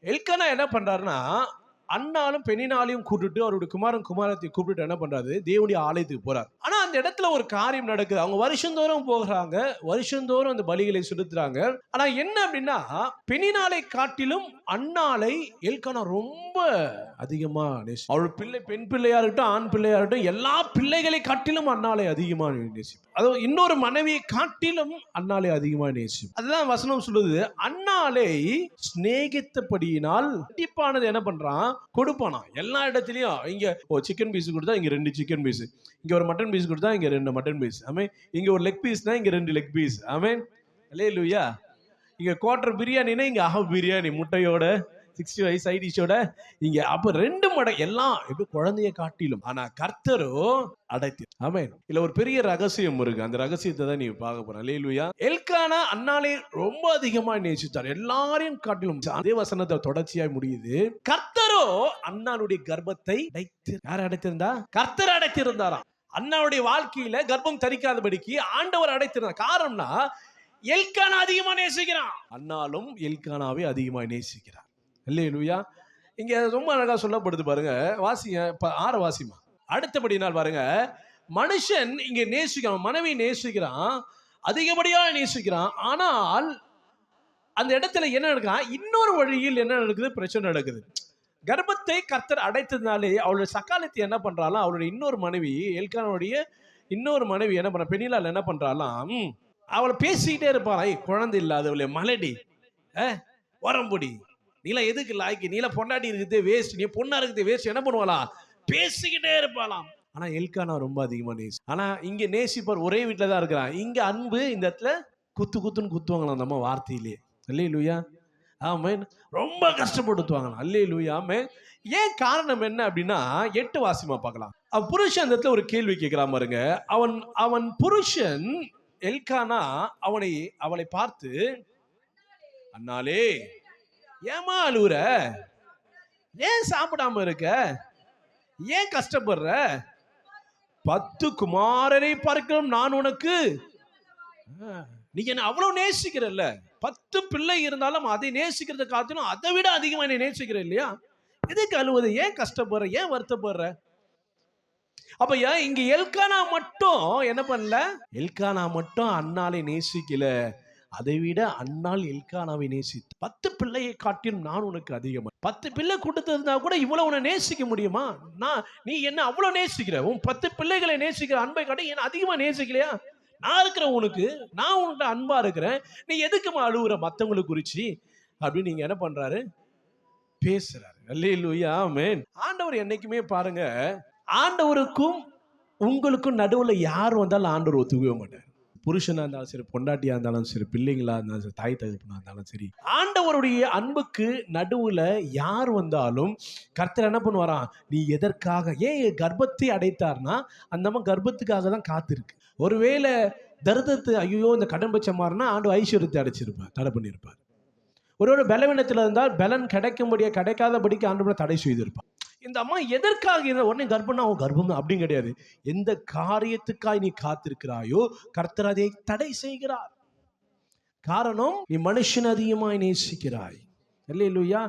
Elkanah என்ன பண்றாருன்னா, அன்னாலும் பெண்ணினாலையும் கூப்பிட்டு அவருடைய குமாரன் குமாரத்தை கூப்பிட்டு என்ன பண்றாரு, தேவனுடைய ஆலயத்துக்கு போறார். ஆனா அந்த இடத்துல ஒரு காரியம் நடக்குது. அவங்க வருஷந்தோறும் போகிறாங்க, வருஷந்தோறும் அந்த பலிகளை செலுத்துறாங்க. ஆனா என்ன அப்படின்னா, பெண்ணினாலை காட்டிலும் அன்னாலை எல்கானா ரொம்ப அதிகமா நேசி. அவள் பிள்ளை பெண் பிள்ளையா இருக்கட்டும், ஆண் பிள்ளையா இருக்கட்டும், எல்லா பிள்ளைகளை காட்டிலும் அன்னாலை அதிகமா நேசி. அதுவும் இன்னொரு மனைவியை காட்டிலும் அன்னாலை அதிகமா நேசி. அதுதான் வசனம் சொல்லுது. அன்னாலை சிநேகித்தபடியினால் கண்டிப்பானது என்ன பண்றான், கொடுப்பானா. எல்லா இடத்துலயும் இங்க சிக்கன் பீஸ் கொடுத்தா இங்க 2 சிக்கன் பீஸ், இங்க ஒரு மட்டன் பீஸ் கொடுத்தா இங்க 2 மட்டன் பீஸ், ஆமென். இங்க ஒரு லெக் பீஸ்னா இங்க 2 லெக் பீஸ், ஆமென். அல்லேலூயா. இங்க குவார்டர் பிரியாணினா இங்க ஹாஃப் பிரியாணி முட்டையோட 65 சைட் டிஷோட இங்க. அப்ப 2 மடங்கு எல்லாம் எப்படி குழந்தைய காட்டிலும். ஆனா கர்த்தரோ அடைத்து, ஆமென். இல்ல ஒரு பெரிய ரகசியம் இருக்கு. அந்த ரகசியத்தை தான் நீ பார்க்க போற. அல்லேலூயா. எல்கானா அன்னாளை ரொம்ப அதிகமா நேசித்தார், எல்லாரையும் காட்டிலும். அதே வசனத்தை தொடர்ச்சியாய் முடியுது. கர்த்தரோ அன்னாளுடைய கர்ப்பத்தை அடைத்து. யார் அடைத்திருந்தா? கர்த்தர் அடைத்திருந்தாராம். அன்னாளுடைய வாழ்க்கையில கர்ப்பம் தரிக்காதபடிக்கு ஆண்டவர் அடைத்திருந்தார். காரணம்னா எல்கானா அதிகமா நேசிக்கிறான், அன்னாலும் எல்கானாவை அதிகமா நேசிக்கிறார். அல்லேலூயா. இங்க ரொம்ப அழகா சொல்லப்படுது பாருங்க. வாசிங்க 6 வாசிமா. அடுத்தபடி நாள் பாருங்க, மனுஷன் இங்க நேசிக்கிறான், மனைவி நேசிக்கிறான், அதிகப்படியா நேசிக்கிறான். ஆனால் அந்த இடத்துல என்ன நடக்குது, இன்னொரு வழியில் என்ன நடக்குது, பிரச்சனை நடக்குது. கர்ப்பத்தை கர்த்தர் அடைத்ததுனாலே அவளுடைய சக்காலத்தை என்ன பண்றாலாம், அவளுடைய இன்னொரு மனைவி எல்கானாவுடைய இன்னொரு மனைவி என்ன பண்ற, பெண்ணிலால் என்ன பண்றாலாம், அவளை பேசிக்கிட்டே இருப்பாள். குழந்தை இல்லாதவளே, மலடி, ஓரம்பொடி, நீல எதுக்கு லாய்க்கு, நீல பொண்டாட்டி இருக்குது வேஸ்ட், நீ பொண்ணா இருக்குது வேஸ்ட், என்ன பண்ணுவாளாம், பேசிக்கிட்டே இருப்பாளாம். ஆனா எல்கானா ரொம்ப அதிகமா நேசி. ஆனா இங்க நேசிப்பார், ஒரே வீட்டுல தான் இருக்கிறான். இங்க அன்பு இந்த இடத்துல குத்து குத்துன்னு குத்துவாங்களாம் நம்ம வார்த்தையிலே. அல்லேலூயா, ஆமென். ரொம்ப கஷ்டப்படுத்துவாங்களாம். அல்லேலூயா, ஆமென். ஏன் காரணம் என்ன அப்படின்னா 8 வாசிமா பார்க்கலாம். அவன் புருஷன் அந்த இடத்துல ஒரு கேள்வி கேட்கிறான் பாருங்க. அவன் புருஷன் எல்கானா அவளை பார்த்து, அன்னாலே ஏமா அழுவுற, ஏன் சாப்பிடாம இருக்க, ஏன் கஷ்டப்படுற, 10 குமாரரை பார்க்கிறோம் நான் உனக்கு, நீ என்ன அவ்வளவு நேசிக்கிறல்ல, 10 பிள்ளை இருந்தாலும் அதை நேசிக்கிறத காட்டிலும் அதை விட அதிகமா என்னை நேசிக்கிற இல்லையா, எதுக்கு அழுவது, ஏன் கஷ்டப்படுற, ஏன் வருத்தப்படுற. அப்ப இங்க எல்கானா மட்டும் என்ன பண்ணல, எல்கானா மட்டும் அன்னாலை நேசிக்கல, அதை விட அன்னாள் எல்கானாவை நேசித்து. 10 பிள்ளையை காட்டிலும் நான் உனக்கு அதிகமா. 10 பிள்ளை கொடுத்திருந்தா கூட இவ்வளவு உன்னை நேசிக்க முடியுமா? நீ என்ன அவ்வளவு நேசிக்கிற, உன் 10 பிள்ளைகளை நேசிக்கிற அன்பை காட்டி என்ன அதிகமா நேசிக்கலையா? நான் இருக்கிறேன் உனக்கு, நான் உன்கிட்ட அன்பா இருக்கிறேன், நீ எதுக்குமா அழுகுற மத்தவங்களுக்கு குறிச்சு அப்படின்னு நீங்க என்ன பண்றாரு, பேசுறாரு. அல்லேலூயா, ஆமென். ஆண்டவர் என்னைக்குமே பாருங்க, ஆண்டவருக்கும் உங்களுக்கும் நடுவுல யார் வந்தாலும் ஆண்டவர் ஒத்துக்கவே மாட்டார். புருஷனா இருந்தாலும் சரி, பொண்டாட்டியா இருந்தாலும் சரி, பிள்ளைங்களா இருந்தாலும் சரி, தாய் தகப்பனா இருந்தாலும் சரி, ஆண்டவருடைய அன்புக்கு நடுவுல யார் வந்தாலும் கர்த்தர் என்ன பண்ணுவாராம், நீ எதற்காக, ஏன் கர்ப்பத்தை அடைத்தார்னா அந்த அம்மா கர்ப்பத்துக்காக தான் காத்திருக்கு. ஒருவேளை தரித்திரத்து, ஐயோ இந்த கடன் பட்சம் மாறினா ஆண்டு ஐஸ்வர்யத்தை அடைச்சிருப்பார், தடை பண்ணியிருப்பார். ஒருவேளை பலவீனத்தில் இருந்தால் பலன் கிடைக்காதபடிக்கு ஆண்டு தடை செய்திருப்பார். இந்த அம்மா எதற்காக உடனே கர்ப்பம்னா கர்ப்பம் அப்படின்னு கிடையாது. எந்த காரியத்துக்காய் நீ காத்திருக்கிறாயோ கர்த்தர் அதை தடை செய்கிறார். காரணம், நீ மனுஷன் அதிகமாய் நேசிக்கிறாய். அல்லேலூயா.